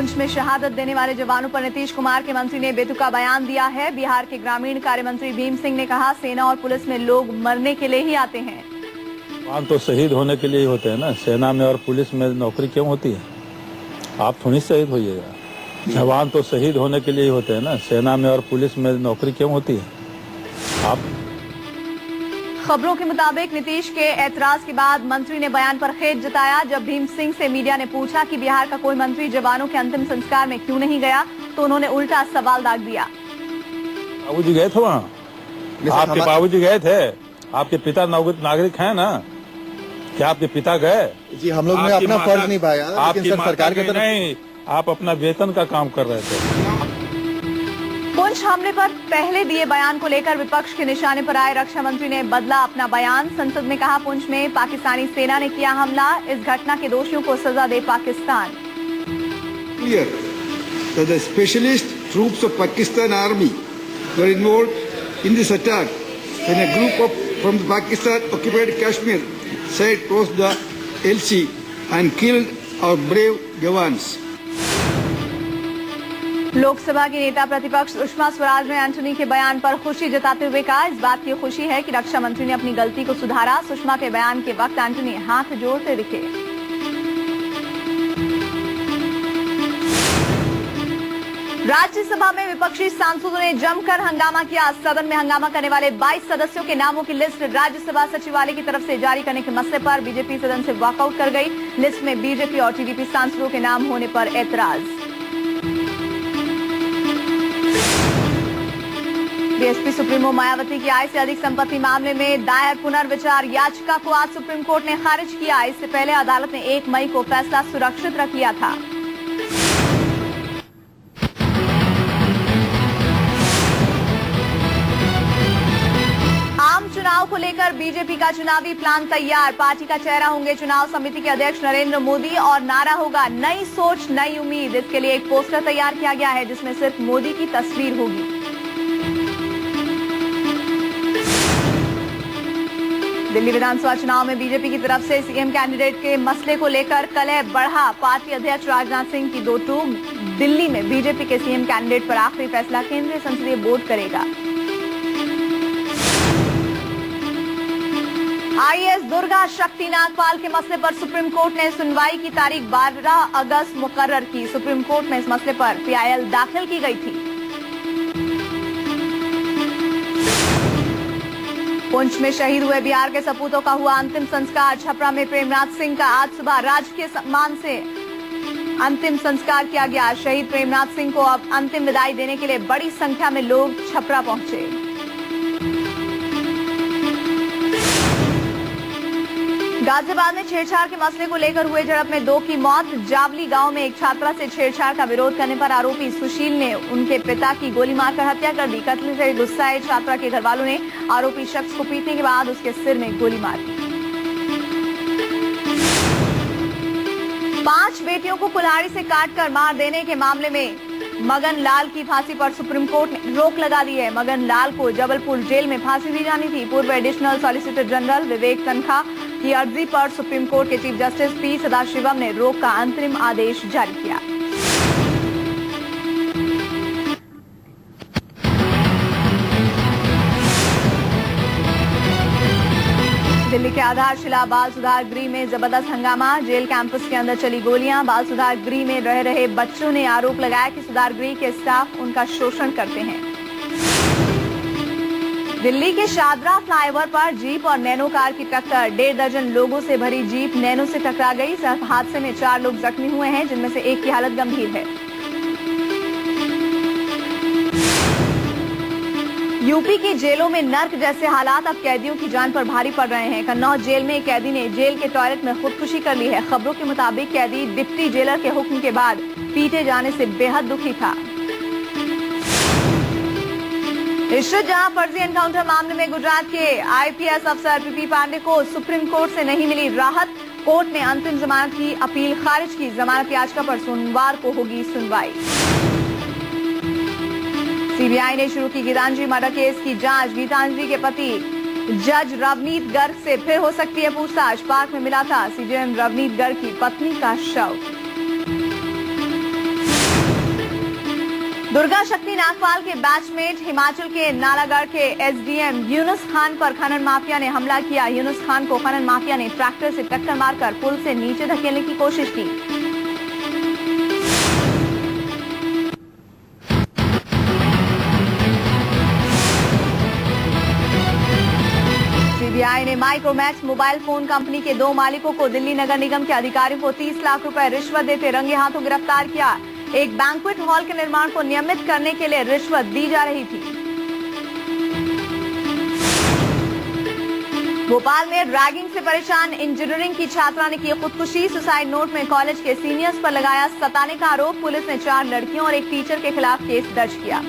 पुंछ में शहादत देने वाले जवानों पर नीतीश कुमार के मंत्री ने बेतुका बयान दिया है। बिहार के ग्रामीण कार्य मंत्री भीम सिंह ने कहा, सेना और पुलिस में लोग मरने के लिए ही आते हैं। जवान तो शहीद होने के लिए ही होते हैं ना, सेना में और पुलिस में नौकरी क्यों होती है? आप थोड़ी शहीद होइएगा। जवान तो शहीद होने के लिए ही होते हैं ना, सेना में और पुलिस में नौकरी क्यों होती है? आप खबरों के मुताबिक नीतीश के ऐतराज के बाद मंत्री ने बयान पर खेद जताया। जब भीम सिंह से मीडिया ने पूछा कि बिहार का कोई मंत्री जवानों के अंतिम संस्कार में क्यों नहीं गया, तो उन्होंने उल्टा सवाल दाग दिया। बाबूजी गए थे वहाँ? आपके बाबूजी गए थे? आपके पिता नागरिक हैं ना? क्या आपके पिता गए? जी, हम लोग ने अपना फर्ज निभाया, लेकिन सर सरकार की तरफ नहीं, आप अपना वेतन का काम कर रहे थे। पुंछ हमले पर पहले दिए बयान को लेकर विपक्ष के निशाने पर आए रक्षा मंत्री ने बदला अपना बयान। संसद में कहा, पुंछ में पाकिस्तानी सेना ने किया हमला, इस घटना के दोषियों को सजा दे Pakistan. Clear that the specialist troops of Pakistan Army were involved in this attack when a group from the Pakistan occupied Kashmir side crossed the LC and killed our brave jawans. Lok Sabha की नेता प्रतिपक्ष सुषमा स्वराज ने एंटनी के बयान पर खुशी जताते हुए कहा, इस बात की खुशी है कि रक्षा मंत्री ने अपनी गलती को सुधारा। सुषमा के बयान के वक्त एंटनी हाथ जोड़ते दिखे। राज्यसभा में विपक्षी सांसदों ने जमकर हंगामा किया। सदन में हंगामा करने वाले 22 सदस्यों के नामों की लिस्ट राज्यसभा सचिवालय की तरफ से जारी करने के मसले पर बीजेपी सदन से वॉकआउट कर गई। लिस्ट में बीजेपी और टीडीपी सांसदों के नाम होने पर ऐतराज। बीएसपी सुप्रीमो मायावती की आय से अधिक संपत्ति मामले में दायर पुनर्विचार याचिका को आज सुप्रीम कोर्ट ने खारिज किया। इससे पहले अदालत ने 1 मई को फैसला सुरक्षित रख लिया था। आम चुनाव को लेकर बीजेपी का चुनावी प्लान तैयार। पार्टी का चेहरा होंगे चुनाव समिति के अध्यक्ष नरेंद्र मोदी और नारा होगा नई सोच नई उम्मीद। इसके लिए एक पोस्टर तैयार किया गया है जिसमें सिर्फ मोदी की तस्वीर होगी। दिल्ली विधानसभा चुनाव में बीजेपी की तरफ से सीएम कैंडिडेट के मसले को लेकर कलह बढ़ा। पार्टी अध्यक्ष राजनाथ सिंह की दो टूक। दिल्ली में बीजेपी के सीएम कैंडिडेट पर आखिरी फैसला केंद्रीय संसदीय बोर्ड करेगा। आईएएस दुर्गा शक्ति नागपाल के मसले पर सुप्रीम कोर्ट ने सुनवाई की तारीख 12 अगस्त मुकर्रर की। सुप्रीम कोर्ट में इस मसले पर पीआईएल दाखिल की गई थी। पुंछ में शहीद हुए बिहार के सपूतों का हुआ अंतिम संस्कार। छपरा में प्रेमनाथ सिंह का आज सुबह राजकीय सम्मान से अंतिम संस्कार किया गया। शहीद प्रेमनाथ सिंह को अब अंतिम विदाई देने के लिए बड़ी संख्या में लोग छपरा पहुंचे। गाजियाबाद में छेड़छाड़ के मसले को लेकर हुए झड़प में 2 की मौत। जावली गांव में एक छात्रा से छेड़छाड़ का विरोध करने पर आरोपी सुशील ने उनके पिता की गोली मारकर हत्या कर दी। कत्ल से गुस्साए छात्रा के घर वालों ने आरोपी शख्स को पीटने के बाद उसके सिर में गोली मार दी। 5 बेटियों को कुल्हाड़ी से काटकर मार देने के मामले में मगन लाल की फांसी पर सुप्रीम कोर्ट ने रोक लगा दी है। मगन लाल को जबलपुर जेल में फांसी दी जानी थी। पूर्व एडिशनल सॉलिसिटर जनरल विवेक तनखा की अर्जी पर सुप्रीम कोर्ट के चीफ जस्टिस पी सदाशिवम ने रोक का अंतरिम आदेश जारी किया। दिल्ली के आधारशिला बाल सुधार गृह में जबरदस्त हंगामा। जेल कैंपस के अंदर चली गोलियां। बाल सुधार गृह में रह रहे बच्चों ने आरोप लगाया कि सुधार गृह के स्टाफ उनका शोषण करते हैं। दिल्ली के शादरा फ्लाईओवर पर जीप और नैनो कार की टक्कर। 1.5 दर्जन लोगों से भरी जीप नैनो से टकरा गई। हादसे में 4 लोग जख्मी हुए हैं, जिनमें से एक की हालत गंभीर है। यूपी की जेलों में नर्क जैसे हालात। अब कैदियों की जान पर भारी पड़ रहे हैं। कन्नौज जेल में एक कैदी ने जेल के टॉयलेट में खुदकुशी कर ली है। खबरों के मुताबिक कैदी डिप्टी जेलर के हुक्म के बाद पीटे जाने से बेहद दुखी था। इशरत जहां फर्जी एनकाउंटर मामले में गुजरात के आईपीएस अफसर पीपी पांडे को सुप्रीम कोर्ट से नहीं मिली राहत। कोर्ट ने अंतिम जमानत की अपील खारिज की। जमानत याचिका पर सोमवार को होगी सुनवाई। सीबीआई ने शुरू की गीतांजलि मर्डर केस की जांच। गीतांजलि के पति जज रवनीत गर्ग से फिर हो सकती है पूछताछ। पार्क में मिला था सीजेएम रवनीत गर्ग की पत्नी का शव। दुर्गा शक्ति नागपाल के बैचमेट हिमाचल के नालागढ़ के एसडीएम यूनुस खान पर खनन माफिया ने हमला किया। यूनुस खान को खनन माफिया ने ट्रैक्टर से टक्कर मारकर पुल से नीचे धकेलने की कोशिश की। सीबीआई ने माइक्रोमैक्स मोबाइल फोन कंपनी के 2 मालिकों को दिल्ली नगर निगम के अधिकारियों को 30 लाख रुपए रिश्वत देते रंगे हाथों गिरफ्तार किया। एक बैंक्वेट हॉल के निर्माण को नियमित करने के लिए रिश्वत दी जा रही थी। भोपाल में रैगिंग से परेशान इंजीनियरिंग की छात्रा ने की खुदकुशी। सुसाइड नोट में कॉलेज के सीनियर्स पर लगाया सताने का आरोप। पुलिस ने 4 लड़कियों और एक टीचर के खिलाफ केस दर्ज किया।